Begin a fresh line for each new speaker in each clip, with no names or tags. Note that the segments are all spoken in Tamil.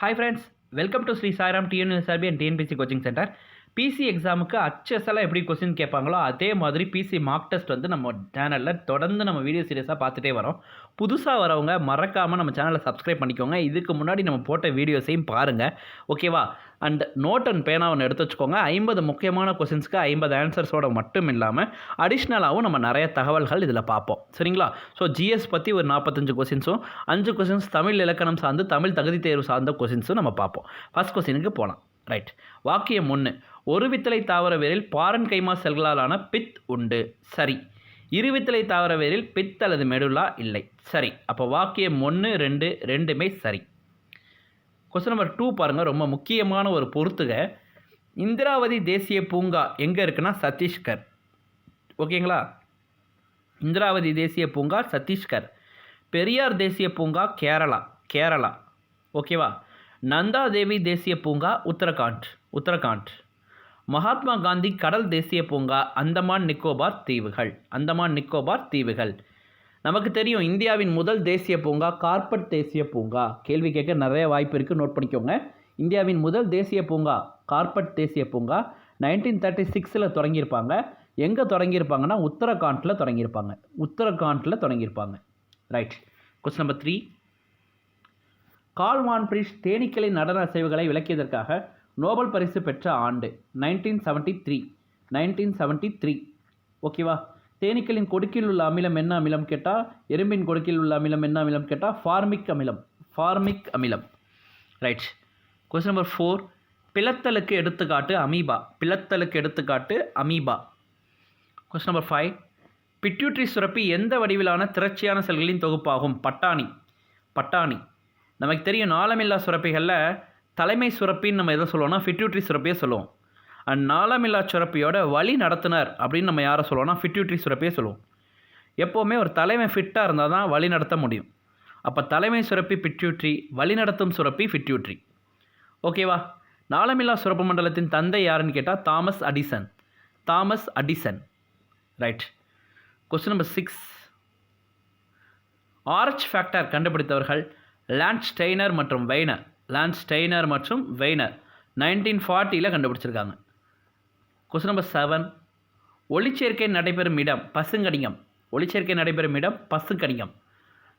Hi friends, welcome to Sri Sairam TNSRB and TNPSC coaching centre. PC எக்ஸாமுக்கு அச்சஸெல்லாம் எப்படி கொஸ்டின் கேட்பாங்களோ அதே மாதிரி பிசி மார்க் டெஸ்ட் வந்து நம்ம சேனலில் தொடர்ந்து நம்ம வீடியோ சீரியஸாக பார்த்துட்டே வரோம். புதுசாக வரவங்க மறக்காமல் நம்ம சேனலை சப்ஸ்கிரைப் பண்ணிக்கோங்க. இதுக்கு முன்னாடி நம்ம போட்ட வீடியோஸையும் பாருங்கள், ஓகேவா? அண்ட் நோட் அண்ட் பேனா ஒன்று எடுத்து வச்சுக்கோங்க. 50 முக்கியமான கொஸ்டின்ஸ்க்கு 50 ஆன்சர்ஸோட மட்டும் இல்லாமல் அடிஷ்னலாகவும் நம்ம நிறைய தகவல்கள் இதில் பார்ப்போம், சரிங்களா? ஸோ ஜிஎஸ் பற்றி ஒரு 45 கொஸ்டின்ஸும் 5 கொஸ்டின்ஸ் தமிழ் இலக்கணம் சார்ந்து தமிழ் தகுதி தேர்வு சார்ந்த கொஸ்டின்ஸும் நம்ம பார்ப்போம். ஃபஸ்ட் கொஸ்டினுக்கு போகலாம். ரைட். வாக்கியம் 1. ஒரு வித்தலை தாவர வேரில் பாரன் கைமா செல்களாலான பித் உண்டு. சரி. இருவித்தலை தாவர வேரில் பித் அல்லது மெடுலா இல்லை. சரி. அப்போ வாக்கியம் 1, 2 ரெண்டுமே சரி. கொஸ்டின் நம்பர் 2 பாருங்கள், ரொம்ப முக்கியமான ஒரு பொறுத்துக. இந்திராவதி தேசிய பூங்கா எங்கே இருக்குன்னா சத்தீஸ்கர், ஓகேங்களா? இந்திராவதி தேசிய பூங்கா சத்தீஸ்கர். பெரியார் தேசிய பூங்கா கேரளா, ஓகேவா? நந்தா தேவி தேசிய பூங்கா உத்தரகாண்ட். மகாத்மா காந்தி கடல் தேசிய பூங்கா அந்தமான் நிக்கோபார் தீவுகள். நமக்கு தெரியும் இந்தியாவின் முதல் தேசிய பூங்கா கார்பெட் தேசிய பூங்கா. கேள்வி கேட்க நிறைய வாய்ப்பு இருக்குது, நோட் பண்ணிக்கோங்க. இந்தியாவின் முதல் தேசிய பூங்கா கார்பெட் தேசிய பூங்கா 1936 தொடங்கியிருப்பாங்க. எங்கே தொடங்கியிருப்பாங்கன்னா உத்தரகாண்டில் தொடங்கியிருப்பாங்க. ரைட். Question number 3. கார்ல் வான் ஃப்ரிஷ் தேனீக்களின் நடன அசைவுகளை விளக்கியதற்காக நோபல் பரிசு பெற்ற ஆண்டு 1973, ஓகேவா? தேனீக்களின் கொடுக்கில் உள்ள அமிலம் என்ன அமிலம் கேட்டால், எறும்பின் கொடுக்கில் உள்ள அமிலம் என்ன அமிலம் கேட்டால் ஃபார்மிக் அமிலம். ரைட். Question number 4. பிளத்தலுக்கு எடுத்துக்காட்டு அமீபா. Question number 5. பிட்யூட்ரி சுரப்பி எந்த வடிவிலான திரட்சியான செல்களின் தொகுப்பாகும்? பட்டாணி. நமக்கு தெரியும் நாளமில்லா சுரப்பிகளில் தலைமை சுரப்பின்னு நம்ம எதை சொல்லுவோம்னா பிட்யூட்ரி சுரப்பியை சொல்லுவோம். அண்ட் நாளமில்லா சுரப்பியோட வழி நடத்துனர் அப்படின்னு நம்ம யாரை சொல்லுவோம்னா பிட்யூட்ரி சுரப்பியை சொல்லுவோம். எப்போவுமே ஒரு தலைமை ஃபிட்டாக இருந்தால் தான் வழி நடத்த முடியும். அப்போ தலைமை சுரப்பி பிட்யூட்ரி, வழிநடத்தும் சுரப்பி பிட்யூட்ரி, ஓகேவா? நாளமில்லா சுரப்பு மண்டலத்தின் தந்தை யாருன்னு கேட்டால் Thomas Edison. Right. Question number 6. Rh factor கண்டுபிடித்தவர்கள் லான்ஸ் ஸ்டெய்னர் மற்றும் வெய்னர் 1940 கண்டுபிடிச்சிருக்காங்க. Question number 7. ஒளிச்சேர்க்கை நடைபெறும் இடம் பசுங்கடிகம்.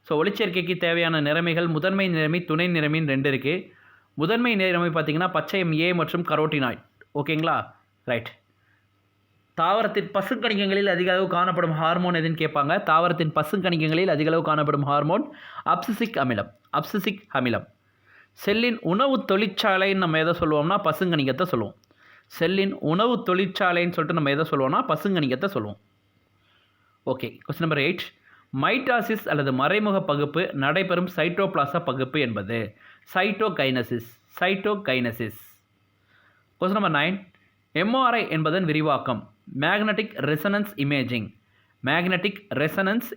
ஸோ ஒளிச்சேர்க்கைக்கு தேவையான நிறமிகள் முதன்மை நிறமி, துணை நிறமின்னு 2 இருக்குது. முதன்மை நிறமி பார்த்திங்கன்னா பச்சையம் ஏ மற்றும் கரோட்டினாய்ட், ஓகேங்களா? ரைட். தாவரத்தின் பசுங்கணிகங்களில் அதிக அளவு காணப்படும் ஹார்மோன் எதுன்னு கேட்பாங்க. தாவரத்தின் பசுங்கணிகங்களில் அதிக அளவு காணப்படும் ஹார்மோன் அப்சிசிக் அமிலம். செல்லின் உணவு தொழிற்சாலைன்னு நம்ம எதை சொல்லுவோம்னா பசுங்கணிகத்தை சொல்லுவோம். ஓகே. Question number 8. மைட்டாசிஸ் அல்லது மறைமுக பகுப்பு நடைபெறும் சைட்டோபிளாச பகுப்பு என்பது சைட்டோகைனசிஸ். Question number 9. எம்ஆர்ஐ என்பதன் விரிவாக்கம் magnetic resonance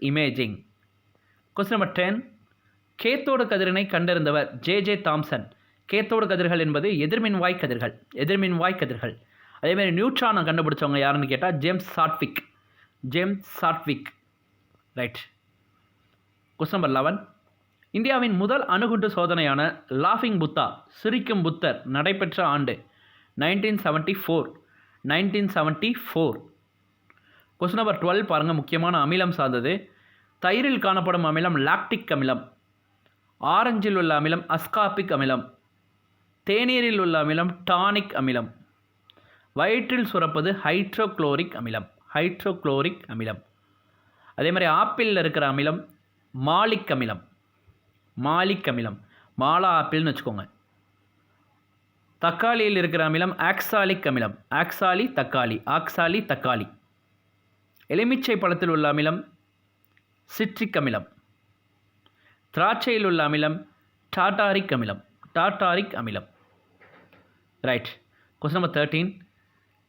imaging. Question number 10. Cathode கதிரினை கண்டறிந்தவர் ஜே தாம்சன். கேத்தோடு கதிர்கள் என்பது எதிர்மின்வாய் கதிர்கள். அதேமாதிரி நியூட்ரானை கண்டுபிடிச்சவங்க யாருன்னு கேட்டால் James Chadwick. Right. Question number 11. இந்தியாவின் முதல் அணுகுண்டு சோதனையான லாஃபிங் புத்தா, சிரிக்கும் புத்தர் நடைபெற்ற ஆண்டு 1974. கொஸ்டின் நம்பர் 12 பாருங்கள், முக்கியமான அமிலம் சார்ந்தது. தயிரில் காணப்படும் அமிலம் லாக்டிக் அமிலம். ஆரஞ்சில் உள்ள அமிலம் அஸ்கார்பிக் அமிலம். தேநீரில் உள்ள அமிலம் டானிக் அமிலம். வயிற்றில் சுரப்பது ஹைட்ரோக்ளோரிக் அமிலம். அதே மாதிரி ஆப்பிளில் இருக்கிற அமிலம் மாலிக் அமிலம். மாலா ஆப்பிள்னு வச்சுக்கோங்க. தக்காளியில் இருக்கிற அமிலம் ஆக்சாலி தக்காளி. எலுமிச்சை பழத்தில் உள்ள அமிலம் சிட்ரிக் அமிலம். திராட்சையில் உள்ள அமிலம் டாட்டாரிக் அமிலம். ரைட். Question number 13.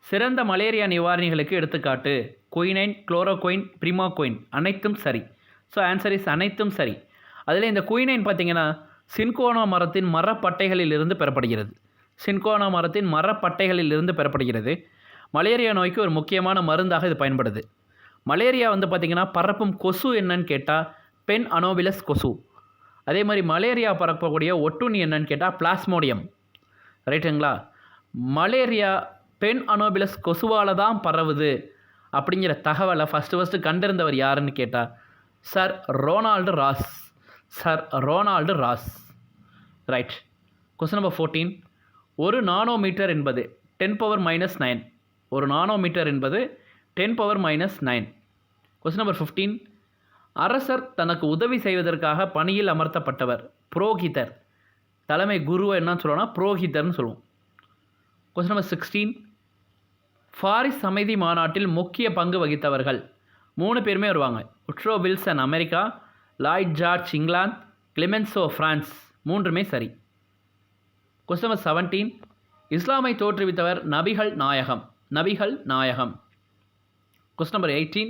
சிறந்த மலேரியா நிவாரணிகளுக்கு எடுத்துக்காட்டு குயினைன், குளோரோகுயின், பிரிமாகுயின். அனைத்தும் சரி. ஸோ ஆன்சர் இஸ் அனைத்தும் சரி. அதில் இந்த குயினைன் பார்த்திங்கன்னா சின்கோனா மரத்தின் மரப்பட்டைகளில் இருந்து பெறப்படுகிறது. மலேரியா நோய்க்கு ஒரு முக்கியமான மருந்தாக இது பயன்படுது. மலேரியா வந்து பார்த்திங்கன்னா பரப்பும் கொசு என்னன்னு கேட்டால் பென் அனோபிலஸ் கொசு. அதே மாதிரி மலேரியா பரப்பக்கூடிய ஒட்டுண்ணி என்னன்னு கேட்டால் பிளாஸ்மோடியம். ரைட்டுங்களா? மலேரியா பென் அனோபிலஸ் கொசுவால் தான் பரவுது அப்படிங்கிற தகவலை ஃபஸ்ட்டு கண்டிருந்தவர் யாருன்னு கேட்டால் சர் ரொனால்டு ராஸ். சர் ரொனால்டு ராஸ். ரைட். Question number 14. ஒரு நானோமீட்டர் என்பது 10⁻⁹. ஒரு நானோமீட்டர் என்பது 10⁻⁹. Question number 15. அரசர் தனக்கு உதவி செய்வதற்காக பணியில் அமர்த்தப்பட்டவர் புரோகிதர். தலைமை குருவை என்ன சொல்லுவோம்னா புரோகிதர்னு சொல்லுவோம். Question number 16. பாரிஸ் அமைதி மாநாட்டில் முக்கிய பங்கு வகித்தவர்கள் 3 பேருமே வருவாங்க. Woodrow Wilson America, Lloyd George England, Clemenceau France. 3மே சரி. Question number 17. இஸ்லாமை தோற்றுவித்தவர் நபிகள் நாயகம். நபிகள் நாயகம். Question number 18.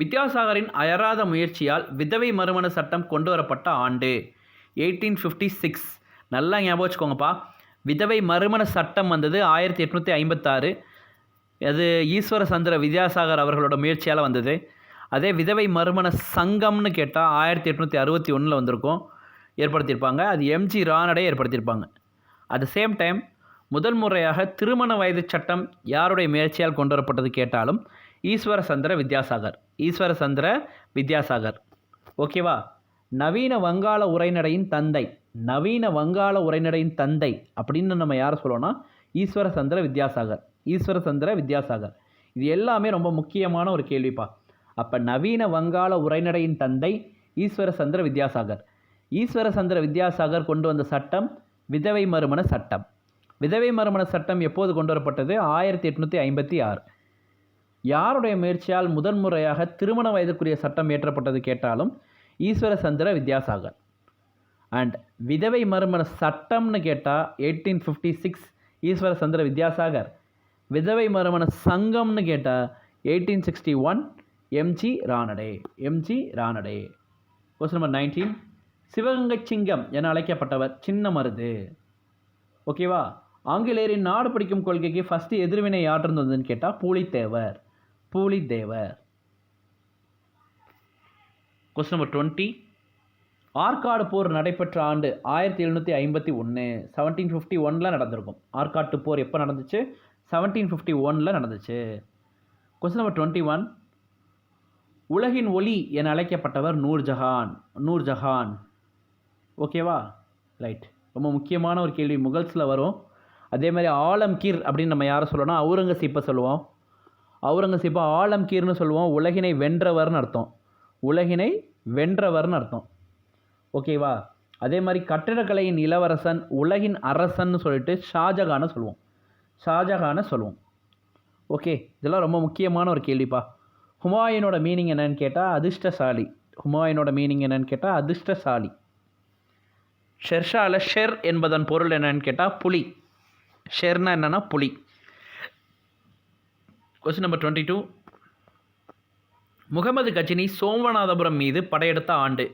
வித்யாசாகரின் அயராத முயற்சியால் விதவை மறுமண சட்டம் கொண்டு வரப்பட்ட ஆண்டு 1856. நல்லா ஞாபகம் வச்சுக்கோங்கப்பா. விதவை மறுமண சட்டம் வந்தது 1856. அது ஈஸ்வர சந்திர வித்யாசாகர் அவர்களோட முயற்சியால் வந்தது. அதே விதவை மறுமண சங்கம்னு கேட்டால் 1861 வந்திருக்கும், ஏற்படுத்தியிருப்பாங்க. அது எம்ஜி ரானடே ஏற்படுத்தியிருப்பாங்க. அட் த சேம் டைம் முதல் முறையாக திருமண வயது சட்டம் யாருடைய முயற்சியால் கொண்டு வரப்பட்டது கேட்டாலும் ஈஸ்வர சந்திர வித்யாசாகர். ஈஸ்வர சந்திர வித்யாசாகர். ஓகேவா? நவீன வங்காள உரைநடையின் தந்தை. நவீன வங்காள உரைநடையின் தந்தை அப்படின்னு நம்ம யாரை சொல்லுவோம்னா ஈஸ்வர சந்திர வித்யாசாகர். ஈஸ்வர சந்திர வித்யாசாகர். இது எல்லாமே ரொம்ப முக்கியமான ஒரு கேள்விப்பா. அப்போ நவீன வங்காள உரைநடையின் தந்தை ஈஸ்வர சந்திர வித்யாசாகர். ஈஸ்வர சந்திர வித்யாசாகர் கொண்டு வந்த சட்டம் விதவை மறுமண சட்டம். விதவை மறுமண சட்டம் எப்போது கொண்டு வரப்பட்டது? 1856. யாருடைய முயற்சியால் முதன்முறையாக திருமண வயதுக்குரிய சட்டம் இயற்றப்பட்டது கேட்டாலும் ஈஸ்வர சந்திர வித்யாசாகர். அண்ட் விதவை மறுமண சட்டம்னு கேட்டால் 1856 ஈஸ்வர சந்திர வித்யாசாகர். விதவை மறுமண சங்கம்னு கேட்டால் 1861 MG Ranade. MG Ranade. Question number 19. Sivaganga சிங்கம் என அழைக்கப்பட்டவர் சின்ன மருது. ஓகேவா? ஆங்கிலேயரின் நாடு பிடிக்கும் கொள்கைக்கு ஃபஸ்ட்டு எதிர்வினை யாற்றிருந்ததுன்னு கேட்டால் பூலித்தேவர். பூலித்தேவர். Question number 20. ஆற்காடு போர் நடைபெற்ற ஆண்டு 1751. 1751 நடந்திருக்கும். ஆற்காட்டு போர் எப்போ நடந்துச்சு? 1751 நடந்துச்சு. Question number 21. உலகின் ஒளி என அழைக்கப்பட்டவர் நூர்ஜஹான். நூர்ஜஹான். ஓகேவா? ரைட். ரொம்ப முக்கியமான ஒரு கேள்வி, முகல்ஸில் வரும். அதே மாதிரி ஆலம்கீர் அப்படின்னு நம்ம யாரை சொல்லணும்னா அவுரங்கசீப்பை சொல்லுவோம். அவுரங்கசீப்பை ஆலம்கீர்னு சொல்லுவோம். உலகினை வென்றவர்னு அர்த்தம். உலகினை வென்றவர்னு அர்த்தம். ஓகேவா? அதே மாதிரி கட்டிடக்கலையின் இளவரசன், உலகின் அரசன் சொல்லிட்டு ஷாஜகானை சொல்லுவோம். ஷாஜகானை சொல்லுவோம். ஓகே, இதெல்லாம் ரொம்ப முக்கியமான ஒரு கேள்விப்பா. ஹுமாயூனோட மீனிங் என்னன்னு கேட்டால் அதிர்ஷ்டசாலி. ஹுமாயூனோட மீனிங் என்னன்னு கேட்டால் அதிர்ஷ்டசாலி. ஷெர்ஷாவில் ஷெர் என்பதன் பொருள் என்னன்னு கேட்டால் புலி. ஷெர்னா என்னன்னா புலி. Question number 22. முகமது கஜினி சோமநாதபுரம் மீது படையெடுத்த ஆண்டு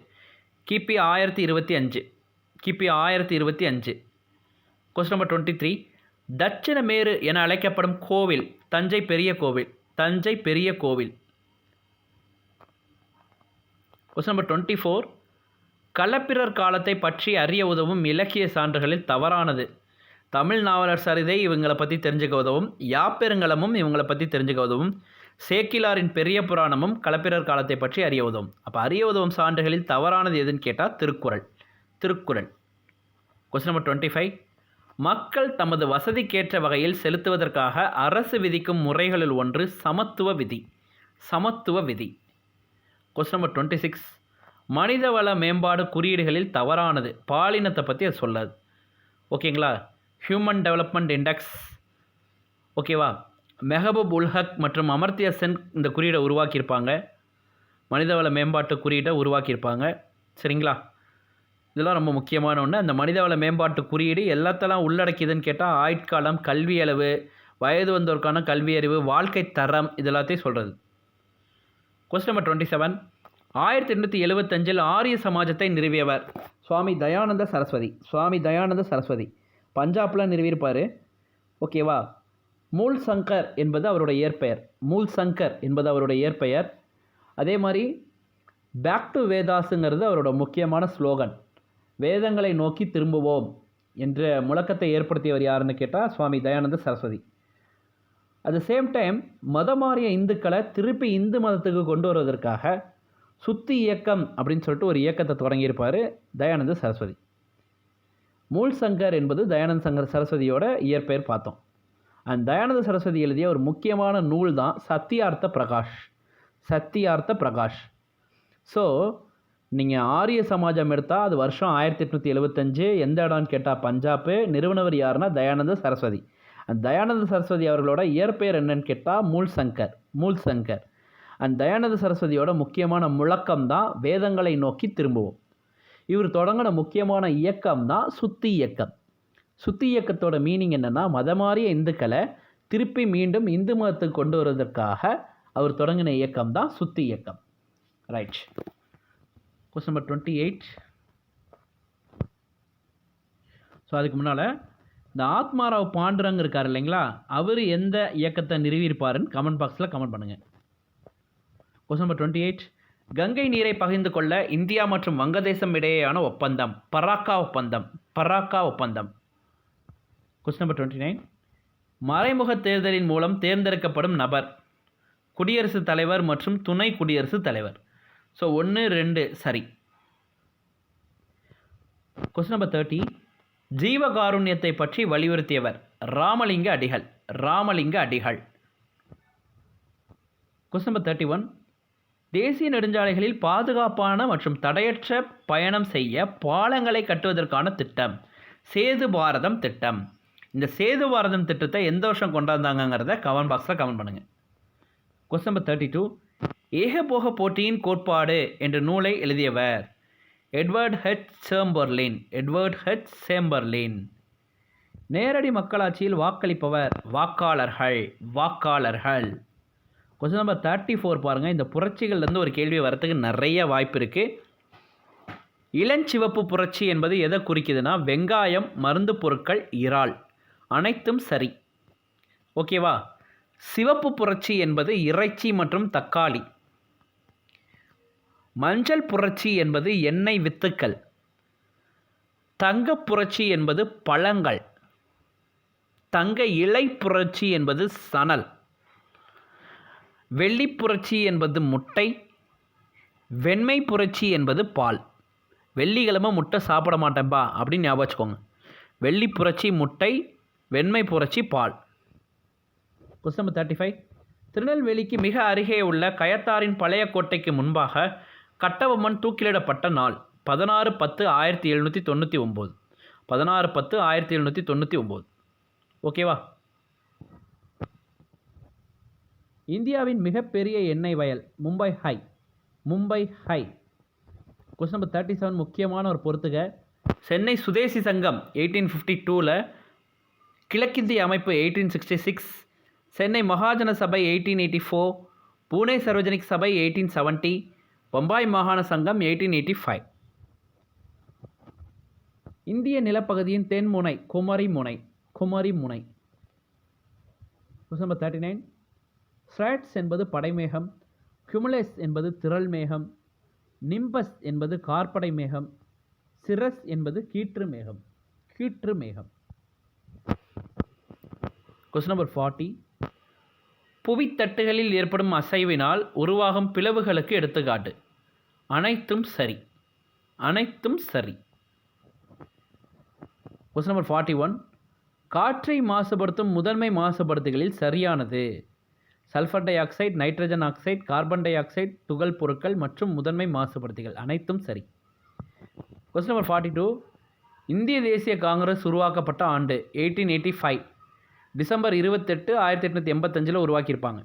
கிபி 1025. கிபி 1025. Question number 23. தட்சிண மேரு என அழைக்கப்படும் கோவில் தஞ்சை பெரிய கோவில். தஞ்சை பெரிய கோவில். Question number 24. களப்பிரர் காலத்தை பற்றி அறிய உதவும் இலக்கிய சான்றுகளில் தவறானது. தமிழ் நாவலர் சரிதை இவங்களை பற்றி தெரிஞ்சுக்க உதவும். யாப்பெருங்கலமும் இவங்களை பற்றி தெரிஞ்சுக்க உதவும். சேக்கிலாரின் பெரிய புராணமும் களப்பிரர் காலத்தை பற்றி அறிய உதவும். அப்போ அறிய உதவும் சான்றுகளில் தவறானது எதுன்னு கேட்டால் திருக்குறள். திருக்குறள். Question number 25. மக்கள் தமது வசதிக்கேற்ற வகையில் செலுத்துவதற்காக அரசு விதிக்கும் முறைகளில் ஒன்று சமத்துவ விதி. சமத்துவ விதி. Question number 26. மனிதவள மேம்பாடு குறியீடுகளில் தவறானது. பாலினத்தை பற்றி அது சொல்லாது. ஓகேங்களா? Human development index. ஓகேவா? மெஹபூப் உல் ஹக் மற்றும் அமர்த்தியா சென் இந்த குறியீடை உருவாக்கியிருப்பாங்க. மனிதவள மேம்பாட்டு குறியீடை உருவாக்கியிருப்பாங்க. சரிங்களா? இதெல்லாம் ரொம்ப முக்கியமான ஒன்று. அந்த மனிதவள மேம்பாட்டு குறியீடு எல்லாத்தெல்லாம் உள்ளடக்கியதுன்னு கேட்டால் ஆயுட்காலம், கல்வி அளவு, வயது வந்தோருக்கான கல்வி அறிவு, வாழ்க்கை தரம், இது எல்லாத்தையும் சொல்கிறது. Question number 27. 1875 ஆரிய சமாஜத்தை நிறுவியவர் சுவாமி தயானந்த சரஸ்வதி. சுவாமி தயானந்த சரஸ்வதி பஞ்சாபில் நிறுவியிருப்பார். ஓகேவா? மூல் சங்கர் என்பது அவருடைய இயற்பெயர். மூல் சங்கர் என்பது அவருடைய இயற்பெயர். அதே மாதிரி பேக் டு வேதாஸுங்கிறது அவரோட முக்கியமான ஸ்லோகன். வேதங்களை நோக்கி திரும்புவோம் என்ற முழக்கத்தை ஏற்படுத்தியவர் யாருன்னு கேட்டால் Swami Dayananda Saraswati. At the same time மதம் மாறிய இந்துக்களை திருப்பி இந்து மதத்துக்கு கொண்டு வருவதற்காக சுத்தி இயக்கம் அப்படின்னு சொல்லிட்டு ஒரு இயக்கத்தை தொடங்கியிருப்பார் தயானந்த சரஸ்வதி. மூல் சங்கர் என்பது தயானந்த சங்கர் சரஸ்வதியோட இயற்பெயர் பார்த்தோம். அண்ட் தயானந்த சரஸ்வதி எழுதிய ஒரு முக்கியமான நூல் தான் சத்தியார்த்த பிரகாஷ். சத்தியார்த்த பிரகாஷ். ஸோ நீங்கள் ஆரிய சமாஜம் எடுத்தால் அது வருஷம் 1875. எந்த இடம்னு கேட்டால் பஞ்சாப்பு. நிறுவனவர் யாருன்னா தயானந்த சரஸ்வதி. அந்த தயானந்த சரஸ்வதி அவர்களோட இயற்பெயர் என்னன்னு கேட்டால் மூல் சங்கர். மூல் சங்கர். அண்ட் தயானந்த சரஸ்வதியோட முக்கியமான முழக்கம் தான் வேதங்களை நோக்கி திரும்புவோம். இவர் தொடங்கின முக்கியமான இயக்கம் தான் சுத்தி இயக்கம். சுத்தி இயக்கத்தோட மீனிங் என்னென்னா மதமாறிய இந்துக்களை திருப்பி மீண்டும் இந்து மதத்துக்கு கொண்டு வருவதற்காக அவர் தொடங்கின இயக்கம் தான் சுத்தி இயக்கம். ரைட். Question number 28. ஸோ அதுக்கு முன்னால் இந்த ஆத்மாராவ் பாண்டுரங் இருக்கார் இல்லைங்களா, அவர் எந்த இயக்கத்தை நிறுவியிருப்பாருன்னு கமெண்ட் பாக்ஸில் கமெண்ட் பண்ணுங்கள். Question number 28. கங்கை நீரை பகிர்ந்து கொள்ள இந்தியா மற்றும் வங்கதேசம் இடையேயான ஒப்பந்தம் பராக்கா ஒப்பந்தம். பராக்கா ஒப்பந்தம். Question number 29. மறைமுக தேர்தலின் மூலம் தேர்ந்தெடுக்கப்படும் நபர் குடியரசுத் தலைவர் மற்றும் துணை குடியரசுத் தலைவர். ஸோ 1, 2 சரி. Question number 30. ஜீவகாருண்யத்தை பற்றி வலியுறுத்தியவர் ராமலிங்க அடிகள். ராமலிங்க அடிகள். Question number 31. தேசிய நெடுஞ்சாலைகளில் பாதுகாப்பான மற்றும் தடையற்ற பயணம் செய்ய பாலங்களை கட்டுவதற்கான திட்டம் சேது பாரதம் திட்டம். இந்த சேது பாரதம் திட்டத்தை எந்த வருஷம் கொண்டாந்தாங்கிறத கமெண்ட் பாக்ஸில் கமெண்ட் பண்ணுங்கள். Question number 32. ஏகபோக போட்டியின் கோட்பாடு என்ற நூலை எழுதியவர் Edward H Chamberlain. Edward H Chamberlain. நேரடி மக்களாட்சியில் வாக்களிப்பவர் வாக்காளர்கள். வாக்காளர்கள். கொஸ்டின் நம்பர் 34 பாருங்கள். இந்த புரட்சிகள்லேருந்து ஒரு கேள்வி வரத்துக்கு நிறைய வாய்ப்பு இருக்குது. இளஞ்சிவப்பு புரட்சி என்பது எதை குறிக்குதுன்னா வெங்காயம், மருந்து பொருட்கள், இறால் அனைத்தும் சரி. ஓகேவா. சிவப்பு புரட்சி என்பது இறைச்சி மற்றும் தக்காளி. மஞ்சள் புரட்சி என்பது எண்ணெய் வித்துக்கள். தங்க புரட்சி என்பது பழங்கள். தங்க இலை புரட்சி என்பது சணல். வெள்ளி புரட்சி என்பது முட்டை. வெண்மை புரட்சி என்பது பால். வெள்ளிக்கிழமை முட்டை சாப்பிட மாட்டேன்பா அப்படின்னு ஞாபகம் வச்சுக்கோங்க. வெள்ளி புரட்சி முட்டை, வெண்மை புரட்சி பால். Question number 35. திருநெல்வேலிக்கு மிக அருகே உள்ள கயத்தாரின் பழைய கோட்டைக்கு முன்பாக கட்டபொம்மன் தூக்கிலிடப்பட்ட நாள் 16/10/1799. 16/10/1799. ஓகேவா. இந்தியாவின் மிகப்பெரிய எண்ணெய் வயல் Mumbai high. Mumbai high. Question number 37. முக்கியமான ஒரு பொறுத்துக. சென்னை சுதேசி சங்கம் 1852. கிழக்கிந்திய அமைப்பு 1866. சென்னை மகாஜன சபை 1884. பூனே சர்வஜனிக் சபை 1870. பம்பாய் மாகாண சங்கம் 1885. இந்திய நிலப்பகுதியின் தென்முனை குமரி முனை. குமரி முனை. Question number 39. ஸ்ட்ராட்ஸ் என்பது படைமேகம். குமுலஸ் என்பது திரள் மேகம். நிம்பஸ் என்பது கார்படை மேகம். சிரஸ் என்பது கீற்று மேகம். கீற்று மேகம். Question number 40. புவித்தட்டுகளில் ஏற்படும் அசைவினால் உருவாகும் பிளவுகளுக்கு எடுத்துக்காட்டு அனைத்தும் சரி. அனைத்தும் சரி. Question number 41. காற்றை மாசுபடுத்தும் முதன்மை மாசுபடுத்திகளில் சரியானது sulphur di oxide, nitrogen oxide, carbon di oxide, துகள் பொருட்கள் மற்றும் முதன்மை மாசுபடுத்திகள் அனைத்தும் சரி. Question number 42. இந்திய தேசிய காங்கிரஸ் உருவாக்கப்பட்ட ஆண்டு 1885. டிசம்பர் 28, 1885 உருவாக்கியிருப்பாங்க.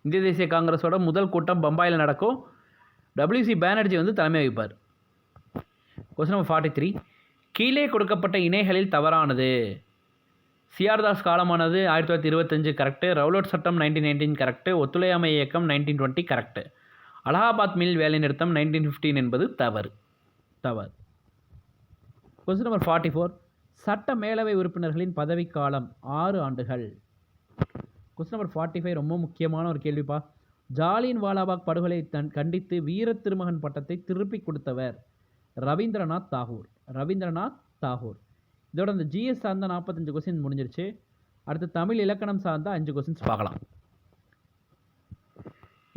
இந்திய தேசிய காங்கிரஸோட முதல் கூட்டம் பம்பாயில் நடக்கும். WC பானர்ஜி தலைமை வகிப்பார். Question number 43. கீழே கொடுக்கப்பட்ட இணைகளில் தவறானது சிஆர் தாஸ் காலமானது 1925 கரெக்டு. ரவுலட் சட்டம் 1919 கரெக்டு. ஒத்துழையாமை இயக்கம் 1920 கரெக்டு. அலகாபாத் மில் வேலைநிறுத்தம் 1915 என்பது தவறு. தவறு. Question number 44. சட்ட மேலவை உறுப்பினர்களின் பதவிக்காலம் 6 ஆண்டுகள். கொஸ்டின் நம்பர் 45 ரொம்ப முக்கியமான ஒரு கேள்விப்பா. ஜாலியன் வாலாபாக் படுகொலை கண்டித்து வீர திருமகன் பட்டத்தை திருப்பி கொடுத்தவர் ரவீந்திரநாத் தாகூர். இதோட இந்த ஜிஎஸ் சார்ந்த 45 கொஸ்டின் முடிஞ்சிருச்சு. அடுத்து தமிழ் இலக்கணம் சார்ந்த 5 கொஸ்டின்ஸ் பார்க்கலாம்.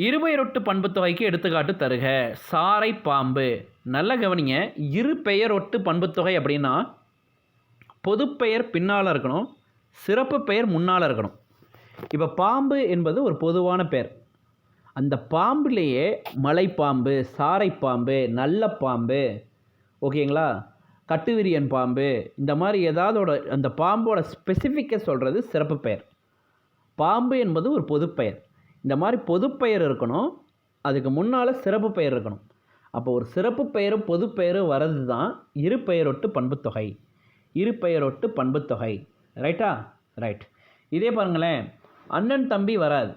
இருபெயரொட்டு பண்புத்தொகைக்கு எடுத்துக்காட்டு தருக. சாரை பாம்பு. நல்ல கவனிங்க. இருபெயரொட்டு பண்புத்தொகை அப்படின்னா பொதுப்பெயர் பின்னால் இருக்கணும், சிறப்பு பெயர் முன்னால் இருக்கணும். இப்போ பாம்பு என்பது ஒரு பொதுவான பெயர். அந்த பாம்புலேயே மலைப்பாம்பு, சாரை பாம்பு, நல்ல பாம்பு, ஓகேங்களா, கட்டுவிரியன் பாம்பு, இந்த மாதிரி ஏதாவதோட அந்த பாம்போட ஸ்பெசிஃபிக்கை சொல்கிறது சிறப்பு பெயர். பாம்பு என்பது ஒரு பொதுப்பெயர். இந்த மாதிரி பொதுப்பெயர் இருக்கணும், அதுக்கு முன்னால் சிறப்பு பெயர் இருக்கணும். அப்போ ஒரு சிறப்பு பெயரும் பொதுப்பெயரும் வர்றது தான் இருபெயரொட்டு பண்புத்தொகை. இருபெயரொட்டு பண்புத்தொகை. ரைட்டா? ரைட். இதே பாருங்களேன், அண்ணன் தம்பி வராது,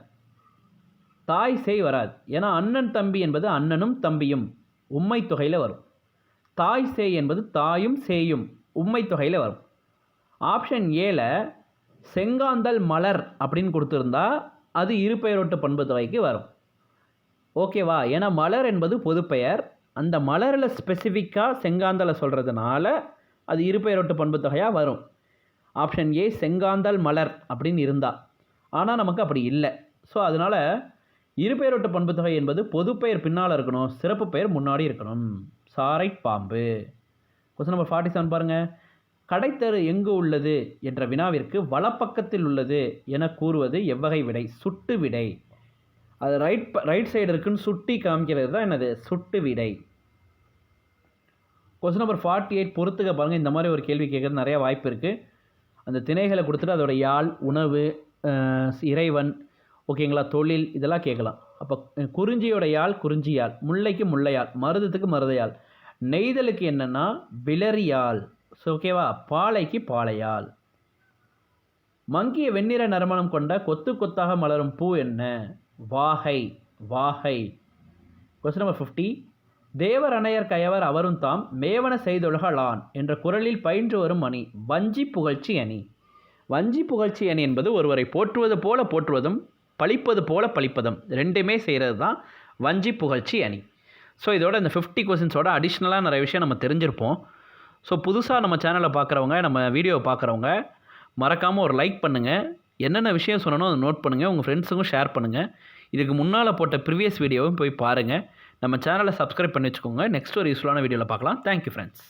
தாய் சேய் வராது. ஏன்னா அண்ணன் தம்பி என்பது அண்ணனும் தம்பியும் உம்மை தொகையில் வரும். தாய் சேய் என்பது தாயும் சேயும் உம்மை தொகையில் வரும். ஆப்ஷன் ஏல செங்காந்தல் மலர் அப்படின்னு கொடுத்துருந்தா அது இருபெயரொட்டு பண்புத்தொகைக்கு வரும். ஓகேவா? ஏன்னா மலர் என்பது பொதுப்பெயர். அந்த மலரில் ஸ்பெசிஃபிக்காக செங்காந்தலை சொல்கிறதுனால அது இருபெயரொட்டு பண்புத்தொகையாக வரும். ஆப்ஷன் ஏ செங்காந்தல் மலர் அப்படின்னு இருந்தால். ஆனால் நமக்கு அப்படி இல்லை. ஸோ அதனால் இருபெயரொட்டு பண்புத்தொகை என்பது பொதுப்பெயர் பின்னால் இருக்கணும், சிறப்பு பெயர் முன்னாடி இருக்கணும். சாரை பாம்பு. கொஸ்டின் நம்பர் 47 பாருங்கள். கடைத்தெரு எங்கு உள்ளது என்ற வினாவிற்கு வலப்பக்கத்தில் உள்ளது என கூறுவது எவ்வகை விடை? சுட்டு விடை. அது ரைட் சைடு இருக்குன்னு சுட்டி காமிக்கிறது தான் என்னது? சுட்டு விடை. கொஸ்டின் நம்பர் 48 பொறுத்துக்க பாருங்கள். இந்த மாதிரி ஒரு கேள்வி கேட்குறது நிறையா வாய்ப்பு இருக்குது. அந்த திணைகளை கொடுத்துட்டு அதோட யாழ், உணவு, இறைவன், ஓகேங்களா, தொழில், இதெல்லாம் கேட்கலாம். அப்போ குறிஞ்சியோட யாழ் குறிஞ்சியாழ், முல்லைக்கு முல்லையாள், மருதத்துக்கு மருதையாள், நெய்தலுக்கு என்னென்னா விளரியாள், ஸோ ஓகேவா, பாலைக்கு பாலையாள். மங்கிய வெண்ணிற நறுமணம் கொண்ட கொத்து கொத்தாக மலரும் பூ என்ன? வாகை. வாகை. Question number 50. தேவர் அணையர் கயவர் அவரும் தாம் மேவன செய்தொழுகலான் என்ற குரலில் பயின்று வரும் அணி வஞ்சி புகழ்ச்சி அணி. வஞ்சி புகழ்ச்சி அணி என்பது ஒருவரை போற்றுவது போல போற்றுவதும் பழிப்பது போல பழிப்பதும் ரெண்டுமே செய்கிறது தான் வஞ்சி புகழ்ச்சி அணி. ஸோ இதோட இந்த 50 கொஸ்டின்ஸோட அடிஷ்னலாக நிறைய விஷயம் நம்ம தெரிஞ்சிருப்போம். ஸோ புதுசாக நம்ம சேனலை பார்க்குறவங்க, நம்ம வீடியோவை பார்க்குறவங்க மறக்காமல் ஒரு லைக் பண்ணுங்கள். என்னென்ன விஷயம் சொன்னனோ அதை நோட் பண்ணுங்கள், உங்கள் ஃப்ரெண்ட்ஸுக்கும் ஷேர் பண்ணுங்கள். இதுக்கு முன்னால் போட்ட ப்ரீவியஸ் வீடியோவும் போய் பாருங்கள். நம்ம சேனலை சப்ஸ்கிரைப் பண்ணி வச்சுக்கோங்க. நெக்ஸ்ட் ஒரு யூஸ்ஃபுல்லான வீடியோவில் பார்க்கலாம். Thank you friends.